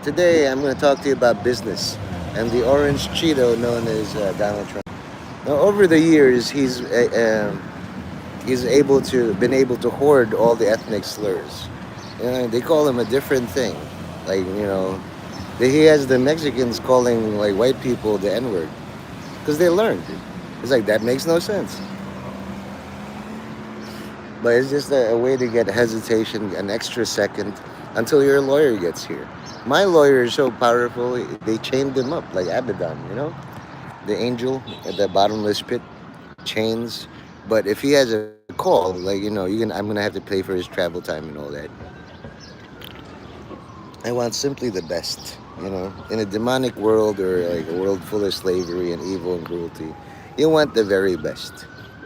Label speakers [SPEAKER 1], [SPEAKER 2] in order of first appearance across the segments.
[SPEAKER 1] Today I'm going to talk to you about business and the orange Cheeto known as Donald Trump. Now, over the years, he's been able to hoard all the ethnic slurs. They call him a different thing, like he has the Mexicans calling like white people the N word because they learned. It's like that makes no sense. But it's just a way to get hesitation, an extra second, until your lawyer gets here. My lawyer is so powerful, they chained him up like Abaddon, the angel at the bottomless pit, chains. But if he has a call, like I'm gonna have to pay for his travel time and all that. I want simply the best, In a demonic world or like a world full of slavery and evil and cruelty, you want the very best.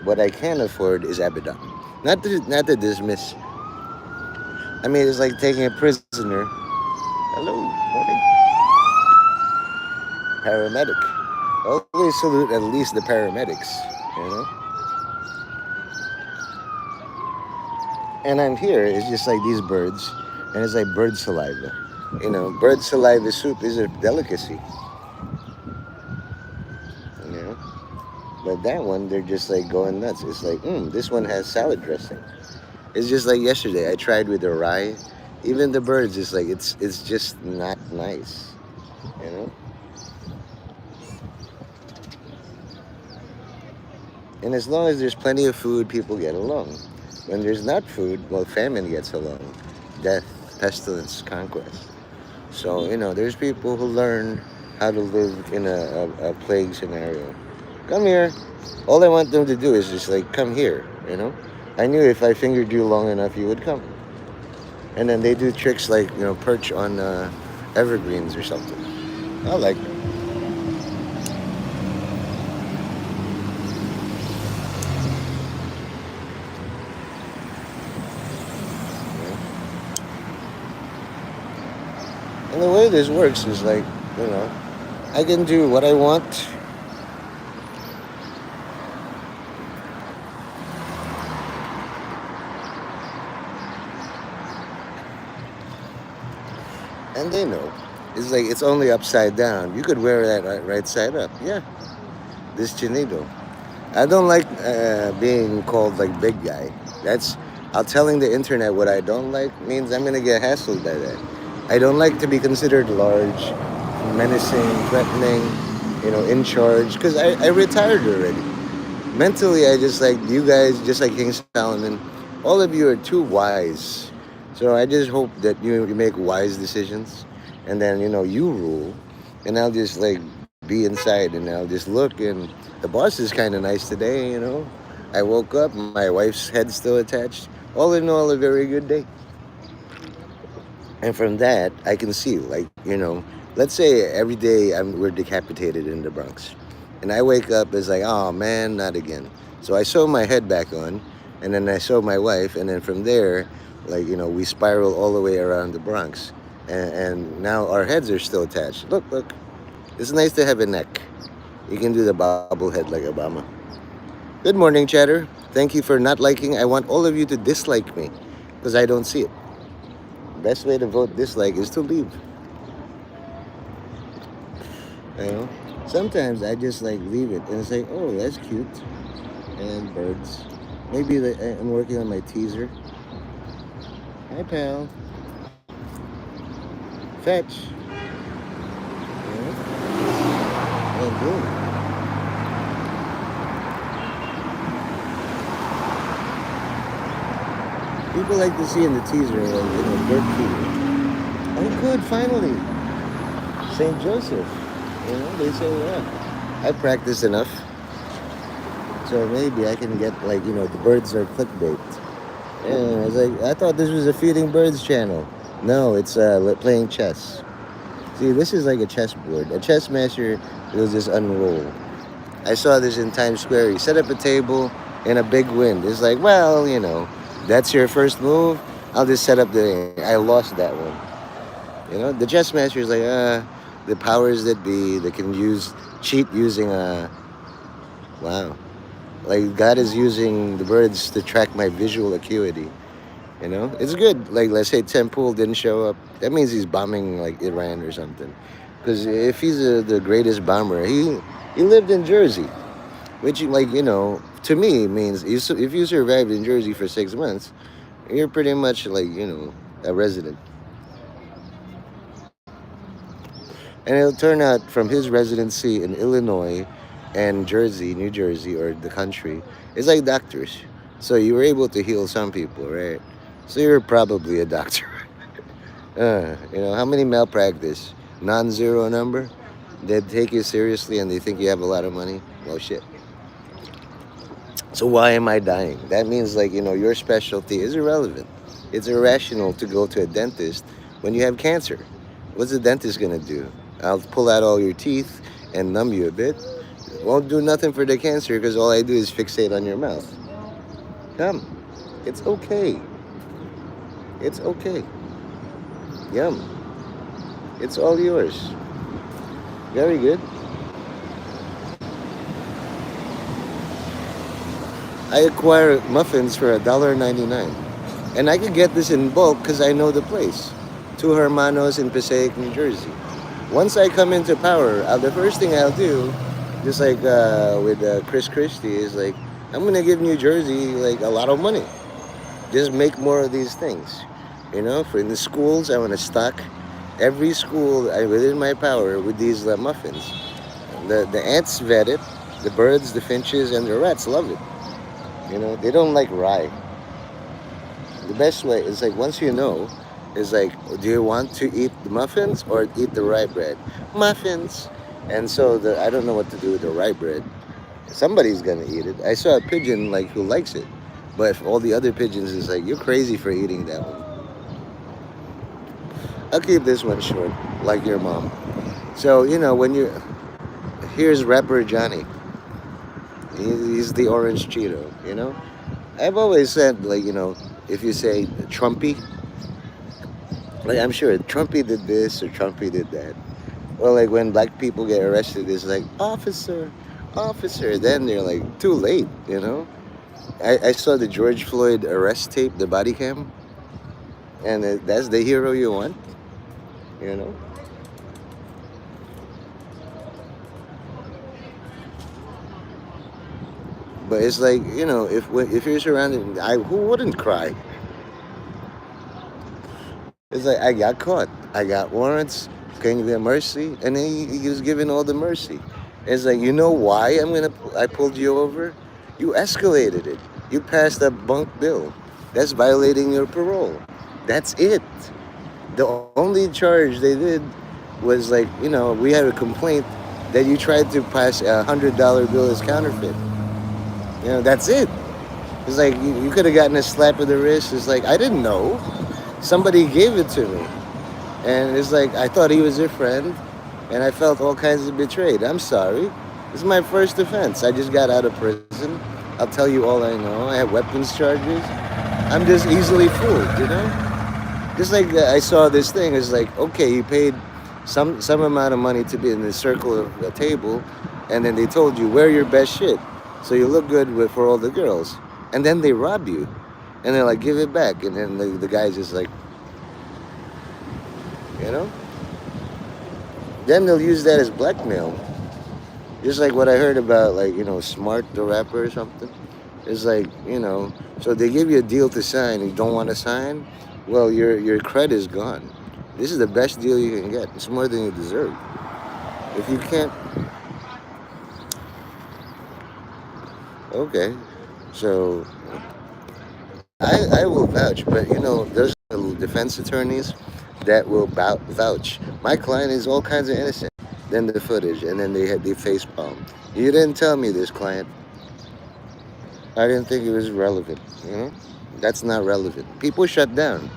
[SPEAKER 1] What I can afford is Abaddon. Not to dismiss. I mean, it's like taking a prisoner. Hello, morning. Paramedic. Always salute at least the paramedics, you know? And I'm here, it's just like these birds, and it's like bird saliva. Bird saliva soup is a delicacy, you know? But that one, they're just like going nuts. It's like, this one has salad dressing. It's just like yesterday, I tried with the rye. Even the birds, it's like, it's just not nice, you know? And as long as there's plenty of food, people get along. When there's not food, well, famine gets along. Death, pestilence, conquest. So, there's people who learn how to live in a plague scenario. Come here. All I want them to do is just like, come here, I knew if I fingered you long enough, you would come. And then they do tricks like, perch on evergreens or something. I like it. And the way this works is like, I can do what I want. And they know. It's like, it's only upside down. You could wear that right side up. Yeah. This chinito. I don't like being called like big guy. Telling the internet what I don't like means I'm going to get hassled by that. I don't like to be considered large, menacing, threatening, in charge, because I retired already. Mentally, I just like you guys, just like King Solomon, all of you are too wise. So I just hope that you make wise decisions, and then, you rule, and I'll just like be inside, and I'll just look, and the boss is kind of nice today, I woke up, my wife's head's still attached. All in all, a very good day. And from that, I can see, like, let's say every day we're decapitated in the Bronx. And I wake up, it's like, oh man, not again. So I sew my head back on, and then I sew my wife, and then from there, like, we spiral all the way around the Bronx. And now our heads are still attached. Look. It's nice to have a neck. You can do the bobblehead like Obama. Good morning, chatter. Thank you for not liking. I want all of you to dislike me, because I don't see it. Best way to vote dislike is to leave. Sometimes I just like leave it and say, oh, that's cute. And birds. Maybe I'm working on my teaser. Hi, pal. Fetch. And boom. People like to see in the teaser, dirt feeder. Oh, good, finally. St. Joseph. They say, yeah. I practiced enough. So maybe I can get, like, the birds are clickbait. And I was like, I thought this was a feeding birds channel. No, it's playing chess. See, this is like a chessboard. A chess master will just unroll. I saw this in Times Square. He set up a table in a big wind. It's like, well, that's your first move. I'll just set up I lost that one. The chess master is like, the powers that be that can cheat using wow. Like God is using the birds to track my visual acuity. It's good. Like, let's say Temple didn't show up. That means he's bombing like Iran or something. Because if he's the greatest bomber, he lived in Jersey, which like to me means if you survived in Jersey for 6 months, you're pretty much like a resident. And it'll turn out from his residency in Illinois and Jersey, New Jersey, or the country, it's like doctors. So you were able to heal some people, right? So you're probably a doctor. How many malpractice? Non-zero number? They take you seriously and they think you have a lot of money? Well, shit. So why am I dying? That means like, your specialty is irrelevant. It's irrational to go to a dentist when you have cancer. What's the dentist gonna do? I'll pull out all your teeth and numb you a bit. Won't do nothing for the cancer because all I do is fixate on your mouth. Come. It's okay. It's okay. Yum. It's all yours. Very good. I acquire muffins for $1.99. And I could get this in bulk because I know the place. Two Hermanos in Passaic, New Jersey. Once I come into power, the first thing I'll do, just like with Chris Christie, is like, I'm going to give New Jersey like a lot of money. Just make more of these things. For in the schools, I want to stock every school within my power with these muffins. The ants vet it, the birds, the finches, and the rats love it. They don't like rye. The best way is like once is like, do you want to eat the muffins or eat the rye bread? Muffins. And so I don't know what to do with the rye bread. Somebody's gonna eat it. I saw a pigeon like who likes it, but if all the other pigeons is like, you're crazy for eating that one. I'll keep this one short, like your mom. So when here's rapper Johnny. He's the orange Cheeto. I've always said like if you say Trumpy, like I'm sure Trumpy did this or Trumpy did that. Well, like when black people get arrested, it's like officer, officer. Then they're like too late. I saw the George Floyd arrest tape, the body cam, and that's the hero you want. You know. But it's like if you're surrounded, who wouldn't cry? It's like I got caught, I got warrants. Can you get mercy? And then he was given all the mercy. It's like why I pulled you over? You escalated it. You passed a bunk bill. That's violating your parole. That's it. The only charge they did was like we had a complaint that you tried to pass $100 bill as counterfeit. That's it. It's like you could have gotten a slap of the wrist. It's like I didn't know. Somebody gave it to me. And it's like I thought he was your friend and I felt all kinds of betrayed. I'm sorry. This is my first offense. I just got out of prison. I'll tell you all I know. I have weapons charges. I'm just easily fooled. Just like I saw this thing. It's like, okay, you paid some amount of money to be in the circle of a table, and then they told you wear your best shit so you look good for all the girls, and then they rob you, and they're like give it back, and then the guy's just like, you know, then they'll use that as blackmail, just like what I heard about like Smart the rapper or something. It's like so they give you a deal to sign, and you don't want to sign. Well, your credit is gone. This is the best deal you can get. It's more than you deserve. If you can't, okay. So I will vouch, but there's defense attorneys that will vouch. My client is all kinds of innocent. Then the footage, and then they had the face palm. You didn't tell me this, client. I didn't think it was relevant. That's not relevant. People shut down.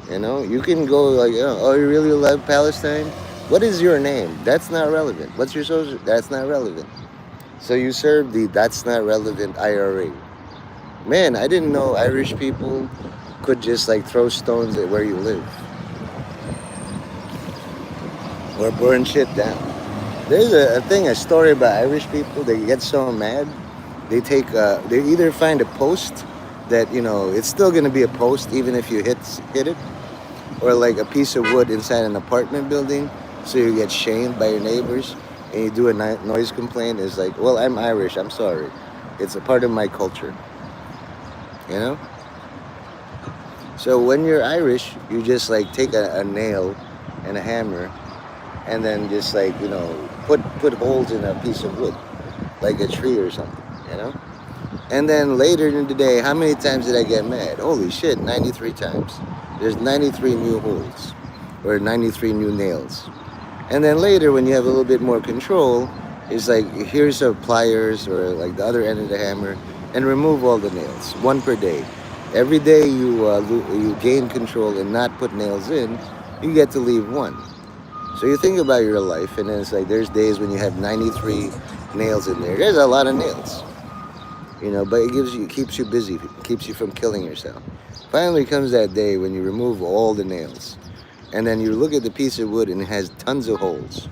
[SPEAKER 1] You can go like, oh, you really love Palestine? What is your name? That's not relevant. What's your social? That's not relevant. So you serve the that's not relevant IRA. Man, I didn't know Irish people could just like throw stones at where you live or burn shit down. There's a story about Irish people. They get so mad, they either find a post that it's still going to be a post even if you hit it, or like a piece of wood inside an apartment building, so you get shamed by your neighbors and you do a noise complaint. Is like, well, I'm Irish, I'm sorry, it's a part of my culture, you know. So when you're Irish, you just like take a nail and a hammer, and then just like put holes in a piece of wood, like a tree or something, you know. And then later in the day, how many times did I get mad? Holy shit, 93 times. There's 93 new holes, or 93 new nails. And then later, when you have a little bit more control, it's like, here's a pliers or like the other end of the hammer, and remove all the nails, one per day. Every day you gain control and not put nails in, you get to leave one. So you think about your life, and then it's like there's days when you have 93 nails in there. There's a lot of nails, but it keeps you busy, keeps you from killing yourself. Finally comes that day when you remove all the nails, and then you look at the piece of wood and it has tons of holes.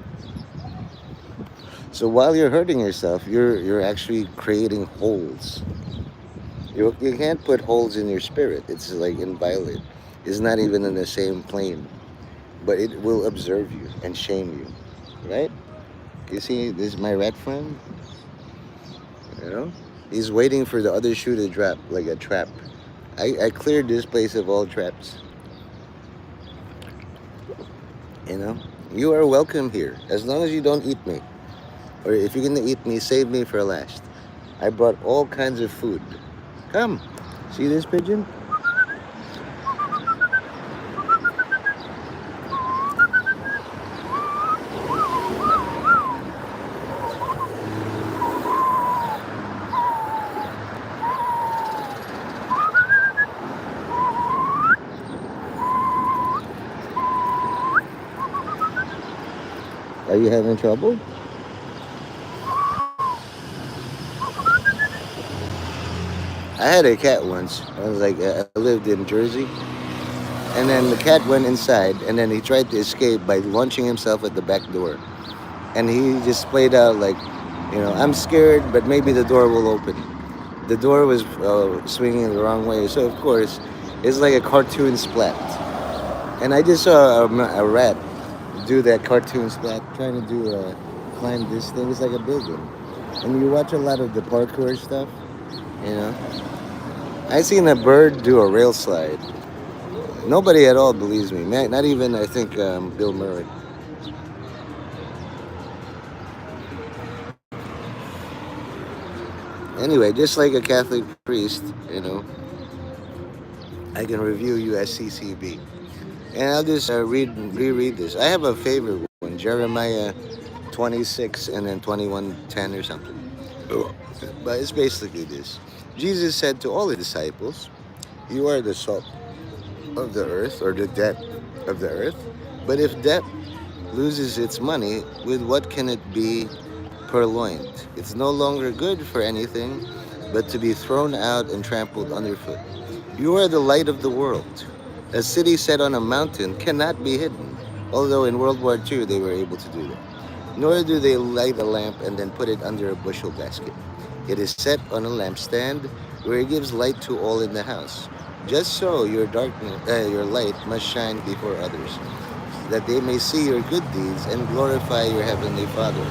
[SPEAKER 1] So while you're hurting yourself, you're actually creating holes. You can't put holes in your spirit. It's like inviolate. It's not even in the same plane, but it will observe you and shame you, right? You see, this is my rat friend. You know, he's waiting for the other shoe to drop like a trap. I cleared this place of all traps. You know, you are welcome here as long as you don't eat me. Or if you're gonna eat me, save me for last. I brought all kinds of food. Come, see this pigeon? Are you having trouble? I had a cat once. I lived in Jersey, and then the cat went inside, and then he tried to escape by launching himself at the back door. And he just played out like, I'm scared, but maybe the door will open. The door was swinging the wrong way, so of course, it's like a cartoon splat. And I just saw a rat do that cartoon splat, trying to climb this thing. It's like a building. And you watch a lot of the parkour stuff, you know. I seen a bird do a rail slide. Nobody at all believes me. Not even, I think, Bill Murray. Anyway, just like a Catholic priest, I can review USCCB. And I'll just reread this. I have a favorite one, Jeremiah 26 and then 21:10 or something. But it's basically this. Jesus said to all his disciples, "You are the salt of the earth, or the debt of the earth. But if debt loses its money, with what can it be purloined? It's no longer good for anything but to be thrown out and trampled underfoot. You are the light of the world. A city set on a mountain cannot be hidden, although in World War II they were able to do that. Nor do they light a lamp and then put it under a bushel basket. It is set on a lampstand where it gives light to all in the house. Just so your light must shine before others, that they may see your good deeds and glorify your heavenly Father.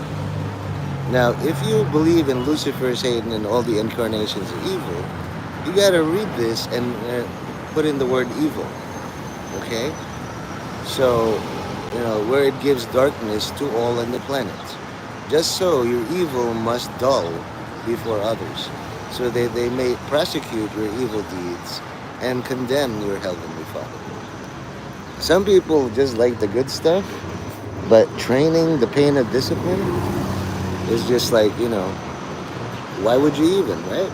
[SPEAKER 1] Now, if you believe in Lucifer, Satan, and all the incarnations of evil, you gotta read this and put in the word evil. Okay? So, where it gives darkness to all on the planet. Just so your evil must dull before others, so that they may prosecute your evil deeds and condemn your heavenly Father. Some people just like the good stuff, but training the pain of discipline is just like, why would you even, right?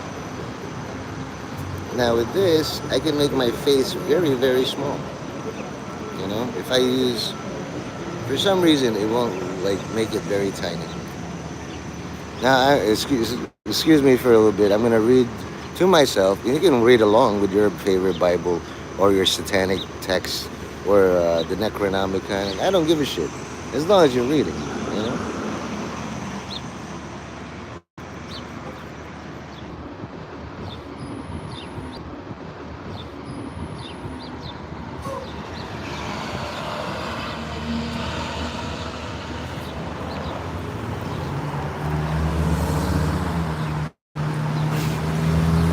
[SPEAKER 1] Now with this, I can make my face very, very small. If I use, for some reason, it won't like make it very tiny. Now, excuse me for a little bit. I'm gonna read to myself. You can read along with your favorite Bible or your satanic text or the Necronomicon. I don't give a shit as long as you're reading.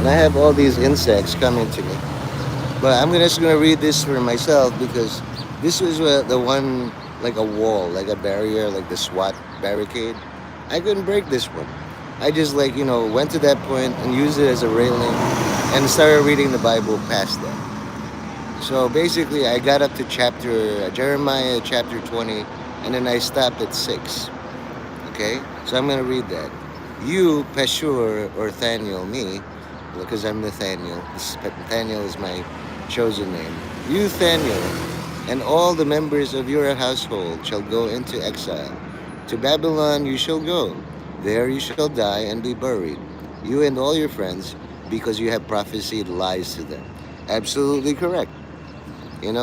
[SPEAKER 1] and I have all these insects coming to me. But just gonna read this for myself because this was the one, like a wall, like a barrier, like the SWAT barricade. I couldn't break this one. I just, like, went to that point and used it as a railing and started reading the Bible past that. So basically, I got up to chapter Jeremiah chapter 20, and then I stopped at 6. Okay, so I'm gonna read that. You, Peshur, or Thaniel, me, because I'm Nathaniel. Nathaniel is my chosen name. You, Thaniel, and all the members of your household shall go into exile. To Babylon you shall go. There you shall die and be buried, you and all your friends, because you have prophesied lies to them. Absolutely correct.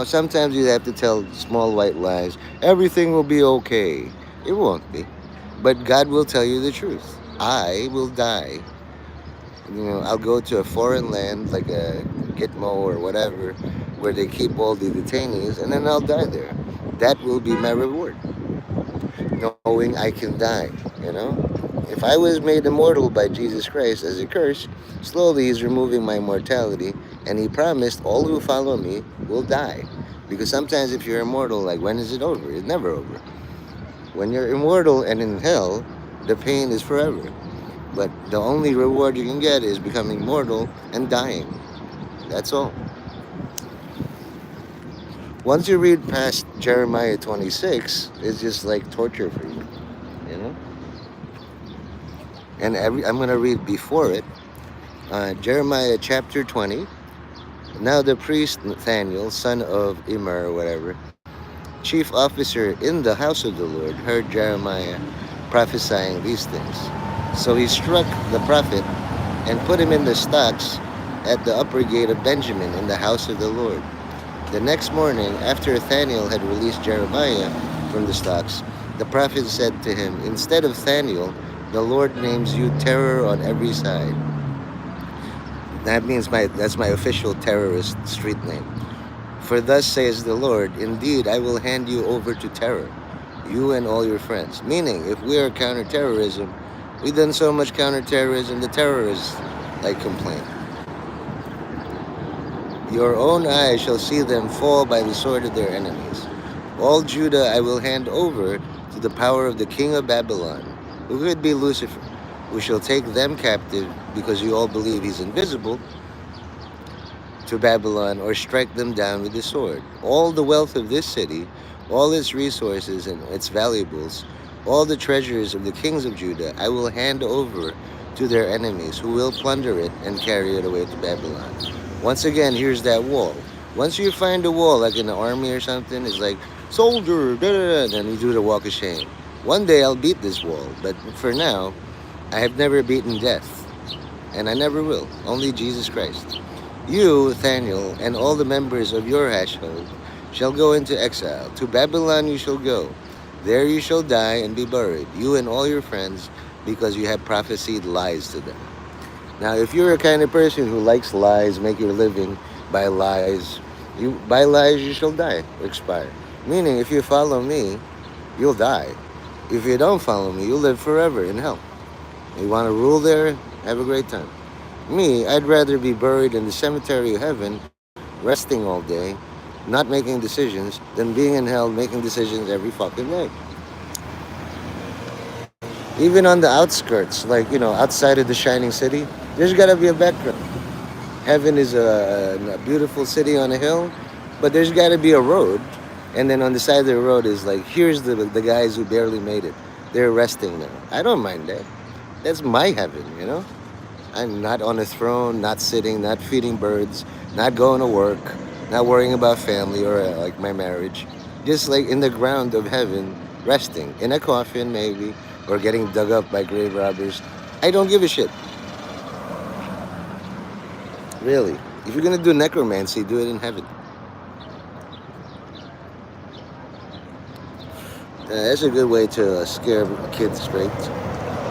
[SPEAKER 1] Sometimes you have to tell small white lies. Everything will be okay. It won't be. But God will tell you the truth. I will die. I'll go to a foreign land like a Gitmo or whatever, where they keep all the detainees, and then I'll die there. That will be my reward, knowing I can die. You know, if I was made immortal by Jesus Christ as a curse, slowly He's removing my mortality, and He promised all who follow me will die. Because sometimes if you're immortal, like, when is it over? It's never over. When you're immortal and in hell, the pain is forever. But the only reward you can get is becoming mortal and dying. That's all. Once you read past Jeremiah 26, it's just like torture for you, you know? And I'm going to read before it, Jeremiah chapter 20. Now the priest Nathaniel, son of Immer or whatever, chief officer in the house of the Lord, heard Jeremiah prophesying these things. So he struck the prophet and put him in the stocks at the upper gate of Benjamin in the house of the Lord. The next morning, after Nathaniel had released Jeremiah from the stocks, the prophet said to him, "Instead of Nathaniel, the Lord names you terror on every side." That means that's my official terrorist street name. For thus says the Lord, indeed, I will hand you over to terror, you and all your friends. Meaning, if we are counterterrorism, we've done so much counterterrorism, the terrorists complain. Your own eyes shall see them fall by the sword of their enemies. All Judah I will hand over to the power of the king of Babylon, who could be Lucifer, who shall take them captive, because you all believe he's invisible, to Babylon, or strike them down with the sword. All the wealth of this city, all its resources and its valuables, all the treasures of the kings of Judah, I will hand over to their enemies, who will plunder it and carry it away to Babylon. Once again, here's that wall. Once you find a wall, like in the army or something, it's like, soldier, da da da, and you do the walk of shame. One day I'll beat this wall, but for now, I have never beaten death, and I never will. Only Jesus Christ. You, Nathaniel, and all the members of your household shall go into exile. To Babylon you shall go. There you shall die and be buried, you and all your friends, because you have prophesied lies to them. Now, if you're a kind of person who likes lies, make your living by lies, you shall die, expire. Meaning, if you follow me, you'll die. If you don't follow me, you'll live forever in hell. You want to rule there? Have a great time. Me, I'd rather be buried in the cemetery of heaven, resting all day, not making decisions, than being in hell making decisions every fucking day. Even on the outskirts, outside of the shining city, there's gotta be a background. Heaven is a beautiful city on a hill, but there's gotta be a road. And then on the side of the road is here's the guys who barely made it. They're resting there. I don't mind that. That's my heaven, I'm not on a throne, not sitting, not feeding birds, not going to work, not worrying about family or my marriage. Just in the ground of heaven, resting in a coffin maybe, or getting dug up by grave robbers. I don't give a shit. Really. If you're gonna do necromancy, do it in heaven. That's a good way to scare kids straight.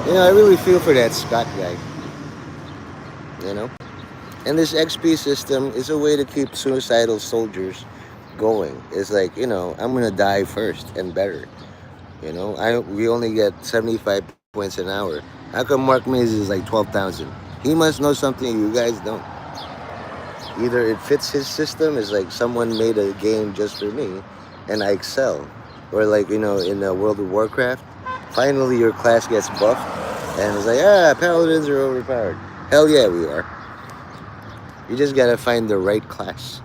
[SPEAKER 1] I really feel for that Scott guy. And this XP system is a way to keep suicidal soldiers going. It's I'm gonna die first and better. We only get 75 points an hour. How come Mark Mays is 12,000? He must know something you guys don't. Either it fits his system, is like someone made a game just for me, and I excel. Or like in World of Warcraft, finally your class gets buffed, and it's like paladins are overpowered. Hell yeah, we are. You just gotta find the right class.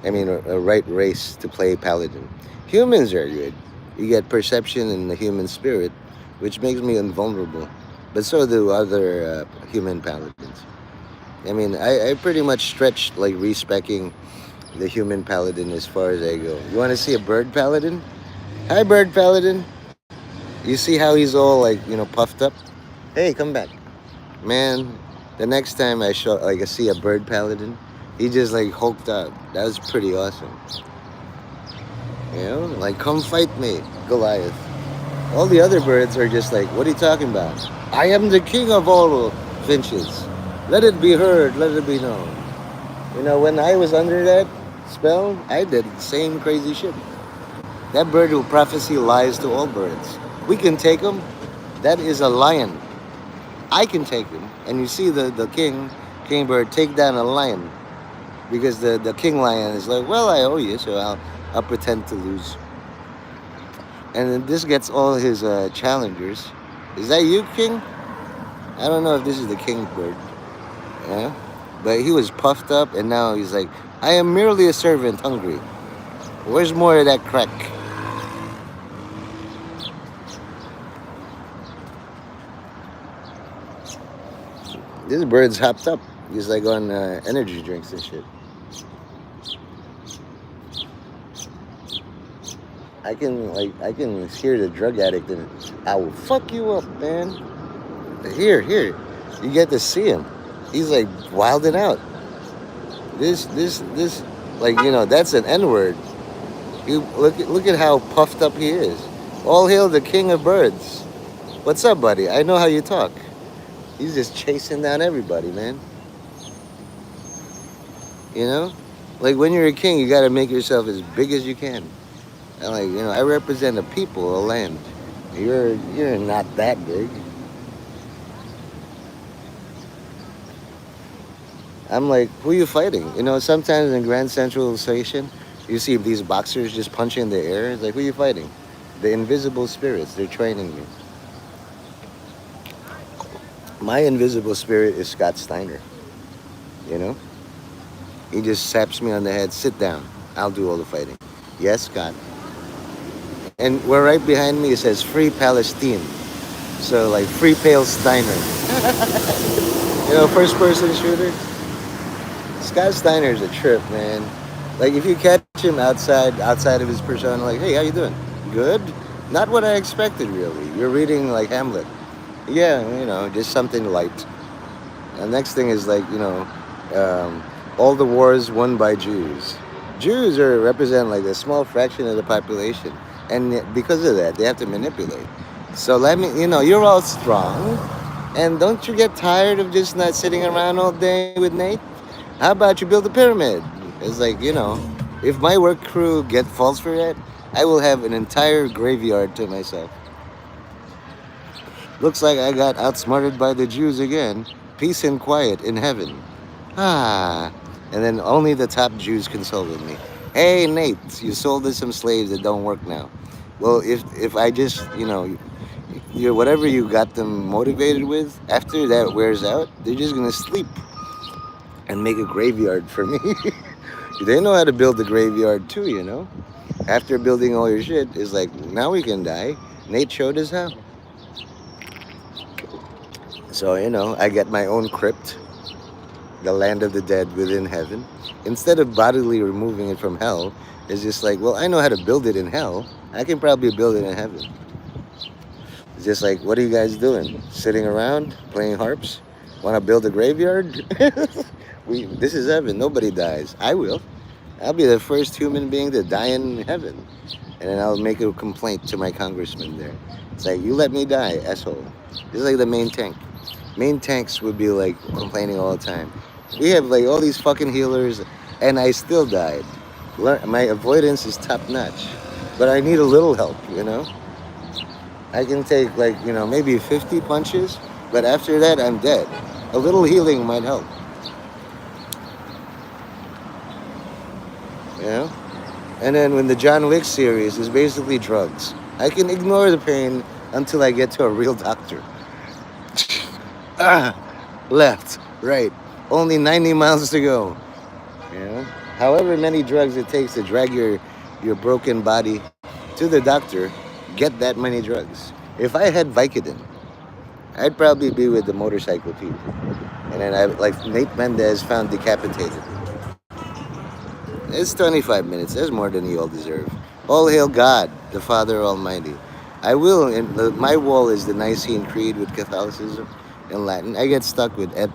[SPEAKER 1] I mean, a right race to play paladin. Humans are good. You get perception in the human spirit, which makes me invulnerable. But so do other human paladins. I mean, I pretty much stretched like respecking the human paladin as far as I go. You want to see a bird paladin? Hi, bird paladin. You see how he's all like puffed up? Hey, come back, man. The next time I see a bird paladin, he just like hulked out. That was pretty awesome. Like come fight me, Goliath. All the other birds are just like, what are you talking about? I am the king of all finches. Let it be heard, let it be known. When I was under that spell, I did the same crazy shit. That bird will prophesy lies to all birds. We can take him. That is a lion. I can take him. And you see the king bird take down a lion. Because the king lion is like, well, I owe you, so I'll pretend to lose. And then this gets all his challengers. Is that you, king? I don't know if this is the king bird. Yeah? But he was puffed up, and now he's like, I am merely a servant, hungry. Where's more of that crack? This bird's hopped up. He's like on energy drinks and shit. I can hear the drug addict and I will fuck you up, man. Here, you get to see him. He's like wilding out. This, like that's an N word. You look at how puffed up he is. All hail the king of birds. What's up, buddy? I know how you talk. He's just chasing down everybody, man. Like when you're a king, you gotta make yourself as big as you can. And like I represent a people, a land. You're not that big. I'm like, who are you fighting? Sometimes in Grand Central Station, you see these boxers just punching the air. It's like, who are you fighting? The invisible spirits. They're training me. My invisible spirit is Scott Steiner. You know? He just saps me on the head. Sit down. I'll do all the fighting. Yes, Scott. And we're right behind me. It says Free Palestine. So, like, Free Pale Steiner. First person shooter. Scott Steiner's a trip, man. Like, if you catch him outside of his persona, like, hey, how you doing? Good? Not what I expected, really. You're reading, like, Hamlet. Yeah, just something light. And next thing is, like, all the wars won by Jews. Jews represent, like, a small fraction of the population. And because of that, they have to manipulate. So let me, you're all strong. And don't you get tired of just not sitting around all day with Nate? How about you build a pyramid? It's like, if my work crew falls for that, I will have an entire graveyard to myself. Looks like I got outsmarted by the Jews again. Peace and quiet in heaven. Ah. And then only the top Jews console with me. Hey, Nate, you sold us some slaves that don't work now. Well, if I just, whatever you got them motivated with, after that wears out, they're just going to sleep and make a graveyard for me. They know how to build a graveyard too, After building all your shit, it's like, now we can die. Nate showed us how. So, I get my own crypt, the land of the dead within heaven. Instead of bodily removing it from hell, it's just like, well, I know how to build it in hell. I can probably build it in heaven. It's just like, what are you guys doing? Sitting around, playing harps? Want to build a graveyard? This is heaven. Nobody dies. I will. I'll be the first human being to die in heaven. And then I'll make a complaint to my congressman there. It's like, you let me die, asshole. This is like the main tank. Main tanks would be like complaining all the time. We have like all these fucking healers and I still died. My avoidance is top notch. But I need a little help, I can take like, maybe 50 punches, but after that I'm dead. A little healing might help. You know. And then when the John Wick series is basically drugs, I can ignore the pain until I get to a real doctor. Ah, left, right, only 90 miles to go. You know, however many drugs it takes to drag your broken body to the doctor, get that many drugs. If I had Vicodin, I'd probably be with the motorcycle people, and then I like Nate Mendez found decapitated. It's 25 minutes. That's more than you all deserve. All hail God, the Father Almighty. I will. And my wall is the Nicene Creed with Catholicism in Latin. I get stuck with et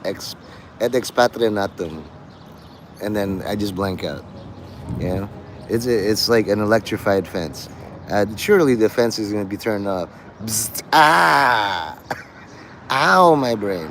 [SPEAKER 1] ex patria natum, and then I just blank out. You know, it's like an electrified fence. Surely the fence is going to be turned off. Bzzt, ah, ow, my brain.